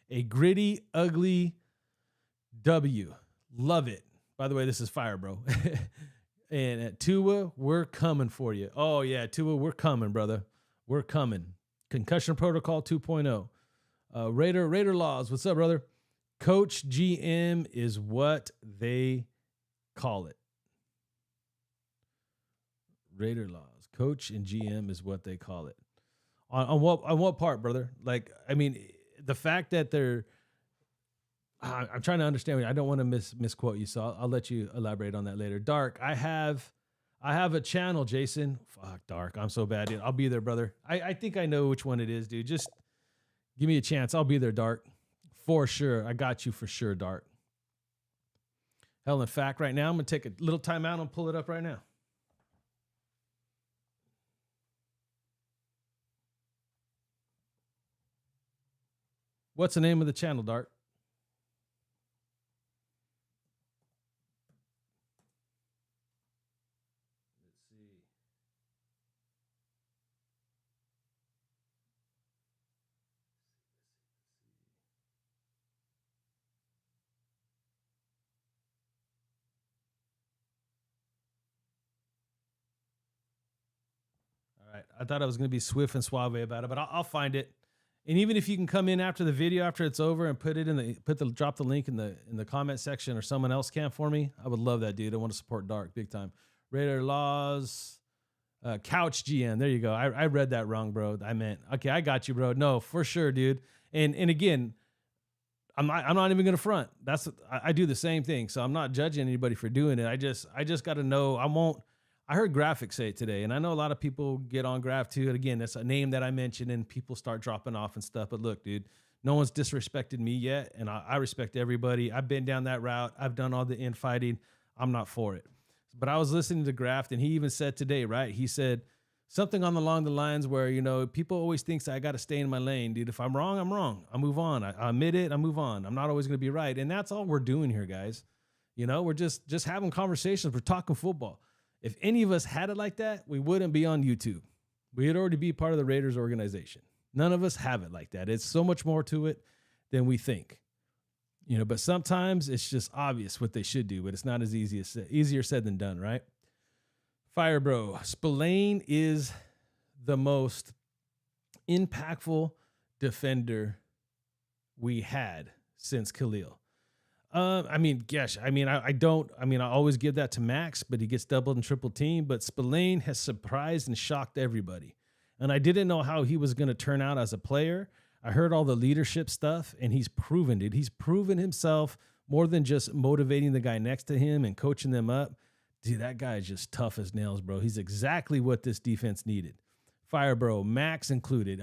A gritty, ugly W. Love it. By the way, this is fire, bro. And at Tua, we're coming for you. Oh, yeah, Tua, we're coming, brother. We're coming. Concussion Protocol 2.0. Raider Laws, what's up, brother? Coach GM is what they call it. Raider Laws. Coach and GM is what they call it. On what part, brother? Like, I mean, the fact that they're... I'm trying to understand. I don't want to misquote you, so I'll let you elaborate on that later. Dark, I have a channel, Jason. Fuck, Dark. I'm so bad, dude. I'll be there, brother. I think I know which one it is, dude. Just give me a chance. I'll be there, Dark. For sure. I got you for sure, Dark. Hell, in fact, right now, I'm going to take a little time out and pull it up right now. What's the name of the channel, Dark? All right. I thought I was going to be swift and suave about it, but I'll find it. And even if you can come in after the video, after it's over, and drop the link in the comment section, or someone else can for me, I would love that, dude. I want to support Dark big time. Raider Laws, Couch GM. There you go. I read that wrong, bro. Okay, I got you, bro. No, for sure, dude. And again, I'm not even gonna front. I do the same thing, so I'm not judging anybody for doing it. I just got to know. I heard Graphic say it today, and I know a lot of people get on Graph too. And again, that's a name that I mentioned, and people start dropping off and stuff. But look, dude, no one's disrespected me yet, and I respect everybody. I've been down that route. I've done all the infighting. I'm not for it. But I was listening to Graph, and he even said today, right? He said something along the lines where, people always think I got to stay in my lane, dude. If I'm wrong, I'm wrong. I move on. I admit it. I move on. I'm not always going to be right. And that's all we're doing here, guys. We're just having conversations. We're talking football. If any of us had it like that, we wouldn't be on YouTube. We'd already be part of the Raiders organization. None of us have it like that. It's so much more to it than we think. But sometimes it's just obvious what they should do, but it's not as easier said than done, right? Fire Bro, Spillane is the most impactful defender we had since Khalil. I always give that to Max, but he gets doubled and triple teamed. But Spillane has surprised and shocked everybody. And I didn't know how he was going to turn out as a player. I heard all the leadership stuff, and he's proven it. He's proven himself more than just motivating the guy next to him and coaching them up. Dude, that guy is just tough as nails, bro. He's exactly what this defense needed. Fire Bro, Max included.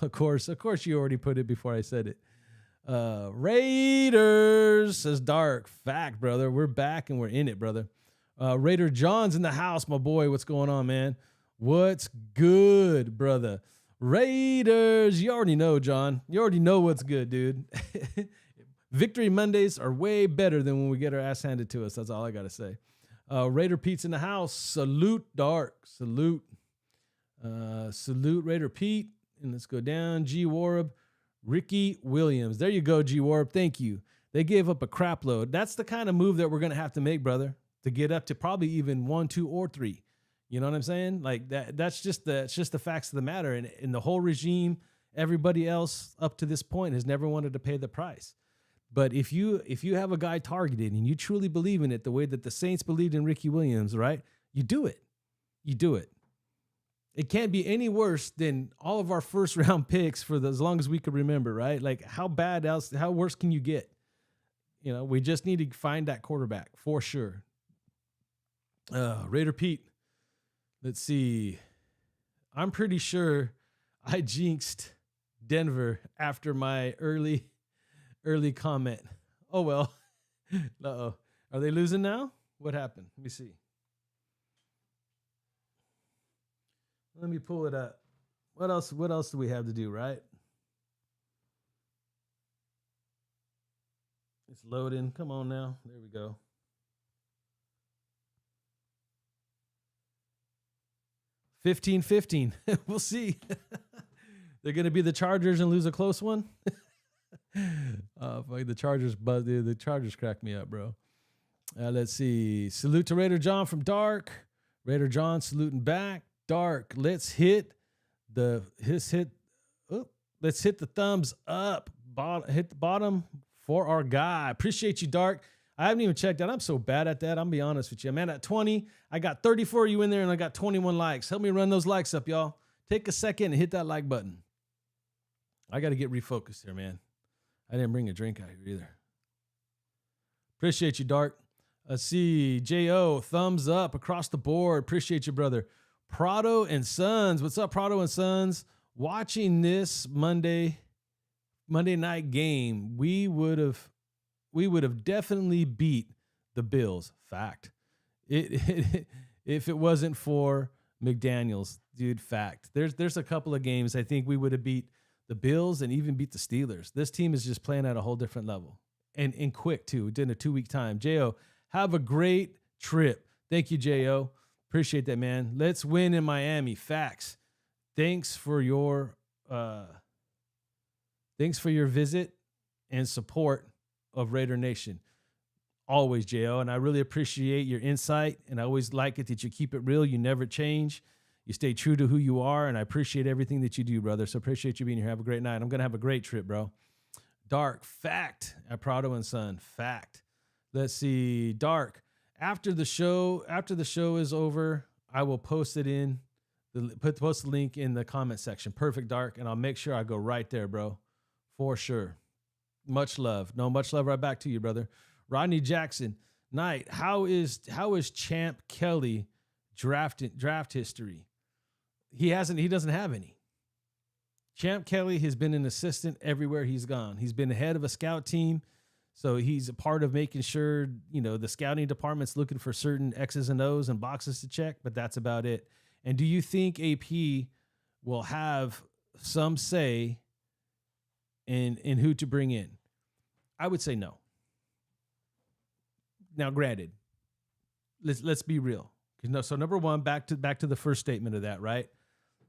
Of course, you already put it before I said it. Raiders, says Dark. Fact, brother. We're back and we're in it, brother. Raider John's in the house, my boy. What's going on, man? What's good, brother? Raiders, you already know, John. You already know what's good, dude. Victory Mondays are way better than when we get our ass handed to us. That's all I got to say. Raider Pete's in the house. Salute, Dark. Salute. Salute, Raider Pete. And let's go down. G. Warb. Ricky Williams. There you go, G. Warb. Thank you. They gave up a crap load. That's the kind of move that we're going to have to make, brother, to get up to probably even 1, 2, or 3. You know what I'm saying? Like that's just the facts of the matter. And in the whole regime, everybody else up to this point has never wanted to pay the price. But if you have a guy targeted and you truly believe in it the way that the Saints believed in Ricky Williams, right? You do it. You do it. It can't be any worse than all of our first round picks for as long as we could remember, right? Like how worse can you get? You know, we just need to find that quarterback for sure. Raider Pete. Let's see. I'm pretty sure I jinxed Denver after my early comment. Oh, well. Uh-oh. Are they losing now? What happened? Let me see. Let me pull it up. What else do we have to do, right? It's loading. Come on now. There we go. 15-15. We'll see. They're going to be the Chargers and lose a close one. The Chargers, but the Chargers crack me up, bro. Let's see. Salute to Raider John from Dark. Raider John saluting back. Dark. Let's hit the thumbs up. Hit the bottom for our guy. Appreciate you, Dark. I haven't even checked out. I'm so bad at that. I'm gonna be honest with you, man. At 20, I got 34 of you in there, and I got 21 likes. Help me run those likes up, y'all. Take a second and hit that like button. I got to get refocused here, man. I didn't bring a drink out here either. Appreciate you, Dark. Let's see. J.O., thumbs up across the board. Appreciate you, brother. Prado and Sons. What's up, Prado and Sons? Watching this Monday night game, we would have definitely beat the Bills. Fact. If it wasn't for McDaniels, dude, fact. There's a couple of games I think we would have beat the Bills and even beat the Steelers. This team is just playing at a whole different level. And quick, too. We did in a 2-week time. J.O., have a great trip. Thank you, J.O. Appreciate that, man. Let's win in Miami. Facts. Thanks for your visit and support of Raider Nation. Always, J.O., and I really appreciate your insight, and I always like it that you keep it real. You never change. You stay true to who you are, and I appreciate everything that you do, brother. So appreciate you being here. Have a great night. I'm going to have a great trip, bro. Dark. Fact. At Prado and Son. Fact. Let's see. Dark. After the show is over, I will post it in post the link in the comment section. Perfect, Dark, and I'll make sure I go right there, bro. For sure. Much love. No, much love right back to you, brother. Rodney Jackson. Knight, how is Champ Kelly draft history? He doesn't have any. Champ Kelly has been an assistant everywhere he's gone. He's been head of a scout team. So he's a part of making sure, the scouting department's looking for certain X's and O's and boxes to check, but that's about it. And do you think AP will have some say in who to bring in? I would say no. Now, granted, let's be real. So number one, back to the first statement of that, right?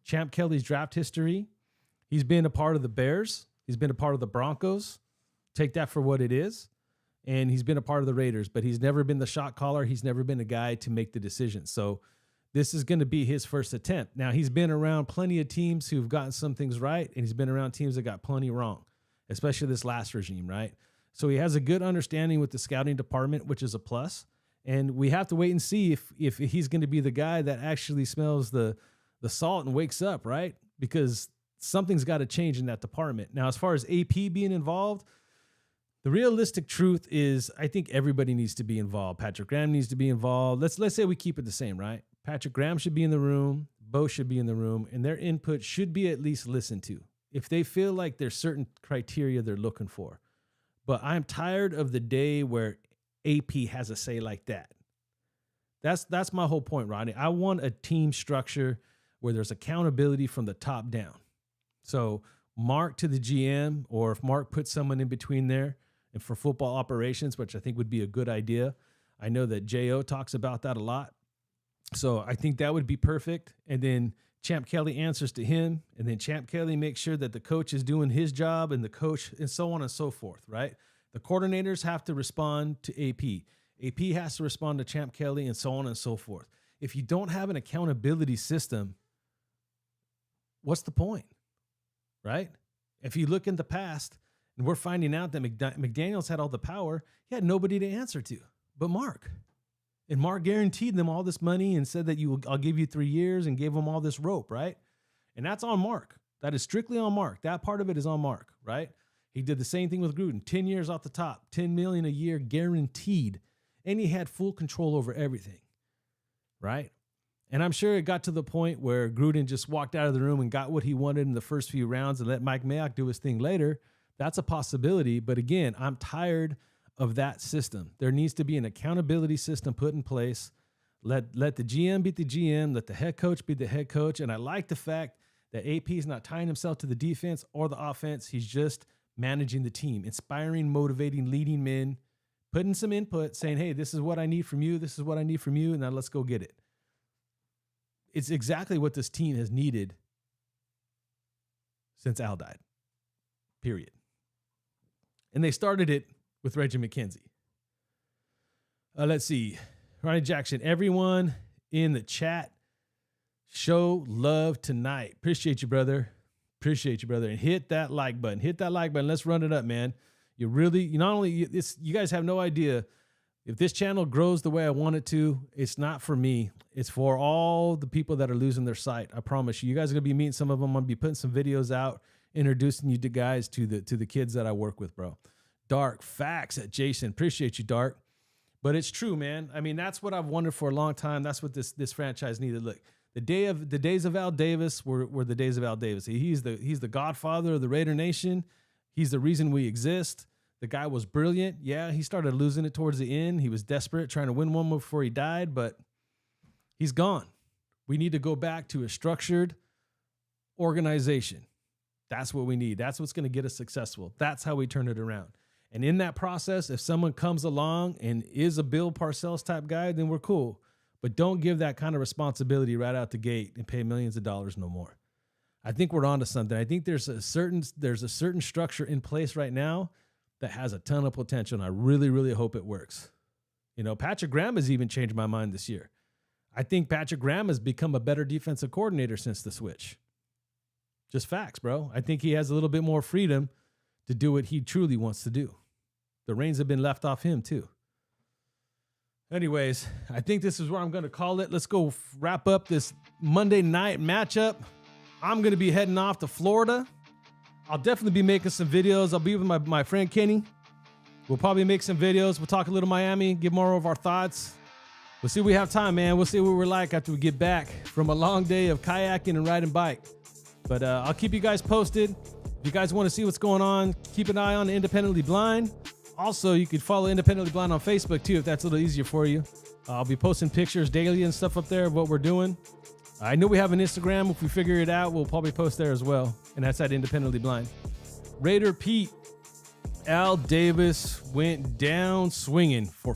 Champ Kelly's draft history. He's been a part of the Bears. He's been a part of the Broncos. Take that for what it is. And he's been a part of the Raiders, but he's never been the shot caller. He's never been a guy to make the decision. So this is going to be his first attempt. Now, he's been around plenty of teams who've gotten some things right, and he's been around teams that got plenty wrong, especially this last regime, right? So he has a good understanding with the scouting department, which is a plus. And we have to wait and see if he's going to be the guy that actually smells the salt and wakes up, right? Because something's got to change in that department. Now, as far as AP being involved, the realistic truth is I think everybody needs to be involved. Patrick Graham needs to be involved. Let's say we keep it the same, right? Patrick Graham should be in the room. Bo should be in the room, and their input should be at least listened to if they feel like there's certain criteria they're looking for. But I'm tired of the day where AP has a say like that. That's my whole point, Rodney. I want a team structure where there's accountability from the top down. So Mark to the GM, or if Mark puts someone in between there, and for football operations, which I think would be a good idea, I know that J.O. talks about that a lot. So I think that would be perfect. And then Champ Kelly answers to him. And then Champ Kelly makes sure that the coach is doing his job and the coach and so on and so forth, right? The coordinators have to respond to AP. AP has to respond to Champ Kelly and so on and so forth. If you don't have an accountability system, what's the point, right? If you look in the past and we're finding out that McDaniels had all the power, he had nobody to answer to but Mark. And Mark guaranteed them all this money and said that I'll give you 3 years and gave them all this rope, right? And that's on Mark. That is strictly on Mark. That part of it is on Mark, right? He did the same thing with Gruden. 10 years off the top, $10 million a year guaranteed. And he had full control over everything, right? And I'm sure it got to the point where Gruden just walked out of the room and got what he wanted in the first few rounds and let Mike Mayock do his thing later. That's a possibility. But again, I'm tired of that system. There needs to be an accountability system put in place. Let the GM be the GM. Let the head coach be the head coach. And I like the fact that AP is not tying himself to the defense or the offense. He's just managing the team, inspiring, motivating, leading men, putting some input, saying, hey, this is what I need from you. This is what I need from you. And now let's go get it. It's exactly what this team has needed since Al died, period. And they started it with Reggie McKenzie. Let's see. Ronnie Jackson, everyone in the chat, show love tonight. Appreciate you, brother. Appreciate you, brother. And hit that like button. Hit that like button. Let's run it up, man. You guys have no idea. If this channel grows the way I want it to, it's not for me. It's for all the people that are losing their sight. I promise you. You guys are going to be meeting some of them. I'm going to be putting some videos out, introducing you to guys, to the kids that I work with, bro. Dark facts at Jason. Appreciate you, Dark. But it's true, man. I mean, that's what I've wondered for a long time. That's what this franchise needed. Look, the days of Al Davis were the days of Al Davis. He's the godfather of the Raider Nation. He's the reason we exist. The guy was brilliant. Yeah, he started losing it towards the end. He was desperate, trying to win one before he died, but he's gone. We need to go back to a structured organization. That's what we need. That's what's going to get us successful. That's how we turn it around. And in that process, if someone comes along and is a Bill Parcells type guy, then we're cool. But don't give that kind of responsibility right out the gate and pay millions of dollars no more. I think we're onto something. I think there's a certain structure in place right now that has a ton of potential, and I really, really hope it works. You know, Patrick Graham has even changed my mind this year. I think Patrick Graham has become a better defensive coordinator since the switch. Just facts, bro. I think he has a little bit more freedom to do what he truly wants to do. The reins have been left off him, too. Anyways, I think this is where I'm going to call it. Let's go wrap up this Monday night matchup. I'm going to be heading off to Florida. I'll definitely be making some videos. I'll be with my friend Kenny. We'll probably make some videos. We'll talk a little Miami, give more of our thoughts. We'll see if we have time, man. We'll see what we're like after we get back from a long day of kayaking and riding bike. But I'll keep you guys posted. If you guys want to see what's going on, keep an eye on Independently Blind. Also, you can follow Independently Blind on Facebook, too, if that's a little easier for you. I'll be posting pictures daily and stuff up there of what we're doing. I know we have an Instagram. If we figure it out, we'll probably post there as well. And that's at Independently Blind. Raider Pete, Al Davis went down swinging for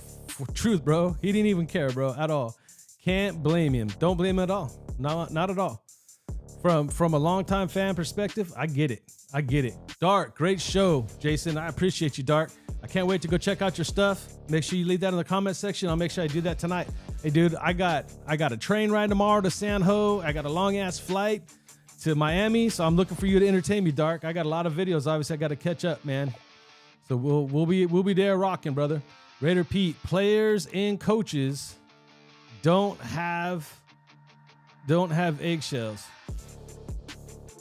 truth, bro. He didn't even care, bro, at all. Can't blame him. Don't blame him at all. Not at all. From a longtime fan perspective, I get it. I get it. Dark, great show, Jason. I appreciate you, Dark. I can't wait to go check out your stuff. Make sure you leave that in the comment section. I'll make sure I do that tonight. Hey, dude, I got a train ride tomorrow to San Ho. I got a long-ass flight to Miami, so I'm looking for you to entertain me, Dark. I got a lot of videos. Obviously, I got to catch up, man. So we'll be there rocking, brother. Raider Pete, players and coaches don't have eggshells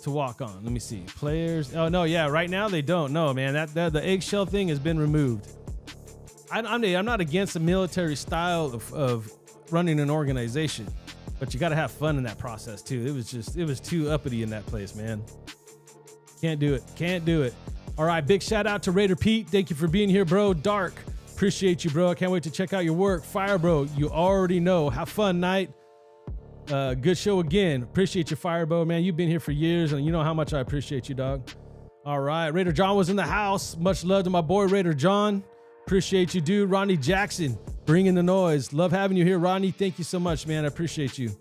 to walk on. Let me see. Players. Oh, no, yeah. Right now, they don't. No, man. That the eggshell thing has been removed. I'm not against the military style of running an organization, but you got to have fun in that process, too. It was too uppity in that place, man. Can't do it. All right. Big shout out to Raider Pete. Thank you for being here, bro. Dark. Appreciate you, bro. I can't wait to check out your work. Fire, bro. You already know. Have fun night. Good show again. Appreciate you, Firebow, man. You've been here for years, and you know how much I appreciate you, dog. All right. Raider John was in the house. Much love to my boy, Raider John. Appreciate you, dude. Ronnie Jackson. Bringing the noise. Love having you here, Rodney. Thank you so much, man. I appreciate you.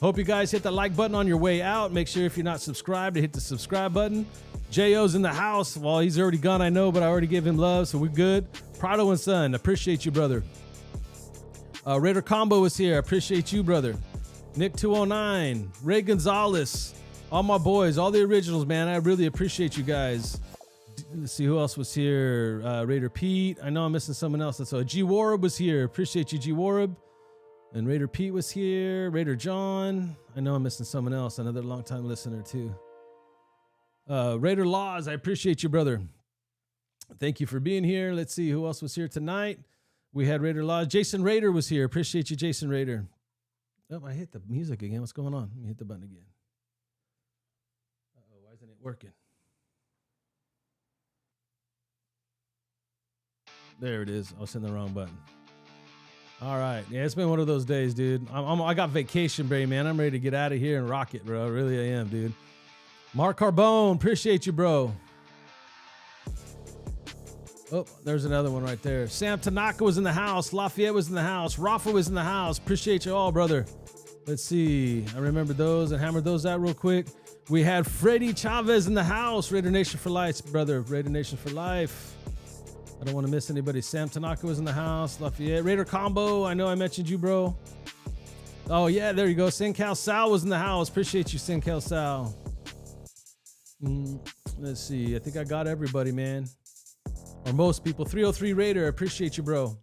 Hope you guys hit the like button on your way out. Make sure if you're not subscribed to hit the subscribe button. J.O.'s in the house. Well, he's already gone, I know, but I already gave him love, so we're good. Prado and Son, appreciate you, brother. Raider Combo is here. Appreciate you, brother. Nick 209, Ray Gonzalez, all my boys, all the originals, man. I really appreciate you guys. Let's see who else was here. Raider Pete. I know I'm missing someone else. So G Warab was here. Appreciate you, G Warab. And Raider Pete was here. Raider John. I know I'm missing someone else. Another longtime listener too. Raider Laws. I appreciate you, brother. Thank you for being here. Let's see who else was here tonight. We had Raider Laws. Jason Raider was here. Appreciate you, Jason Raider. Oh, I hit the music again. What's going on? Let me hit the button again. Uh-oh, why isn't it working? There it is. I was hitting the wrong button. All right. Yeah, it's been one of those days, dude. I got vacation, Bray, man. I'm ready to get out of here and rock it, bro. Really, I am, dude. Mark Carbone, appreciate you, bro. Oh, there's another one right there. Sam Tanaka was in the house. Lafayette was in the house. Rafa was in the house. Appreciate you all, brother. Let's see. I remember those and hammered those out real quick. We had Freddie Chavez in the house. Raider Nation for life, brother. Raider Nation for life. I don't want to miss anybody. Sam Tanaka was in the house. Lafayette. Raider Combo. I know I mentioned you, bro. Oh, yeah. There you go. Sincal Sal was in the house. Appreciate you, Sincal Sal. Let's see. I think I got everybody, man. Or most people. 303 Raider. Appreciate you, bro.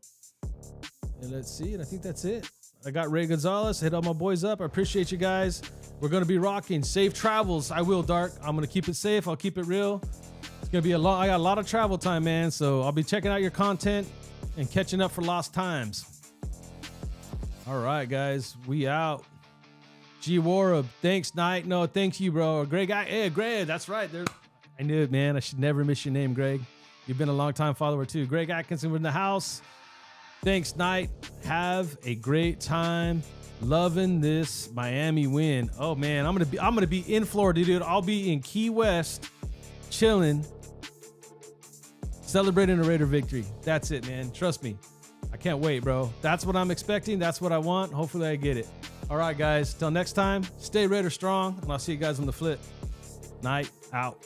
And let's see. And I think that's it. I got Ray Gonzalez. Hit all my boys up. I appreciate you guys. We're going to be rocking. Safe travels. I will, Dark. I'm going to keep it safe. I'll keep it real. It's going to be a lot. I got a lot of travel time, man. So I'll be checking out your content and catching up for lost times. All right, guys. We out. G Warab. Thanks, Knight. No, thanks you, bro. Greg. Hey, Greg. That's right. I knew it, man. I should never miss your name, Greg. You've been a long-time follower, too. Greg Atkinson was in the house. Thanks, Knight. Have a great time. Loving this Miami win. Oh, man. I'm gonna be in Florida, dude. I'll be in Key West, chilling, celebrating a Raider victory. That's it, man. Trust me. I can't wait, bro. That's what I'm expecting. That's what I want. Hopefully I get it. All right, guys. Till next time, stay Raider strong, and I'll see you guys on the flip. Night out.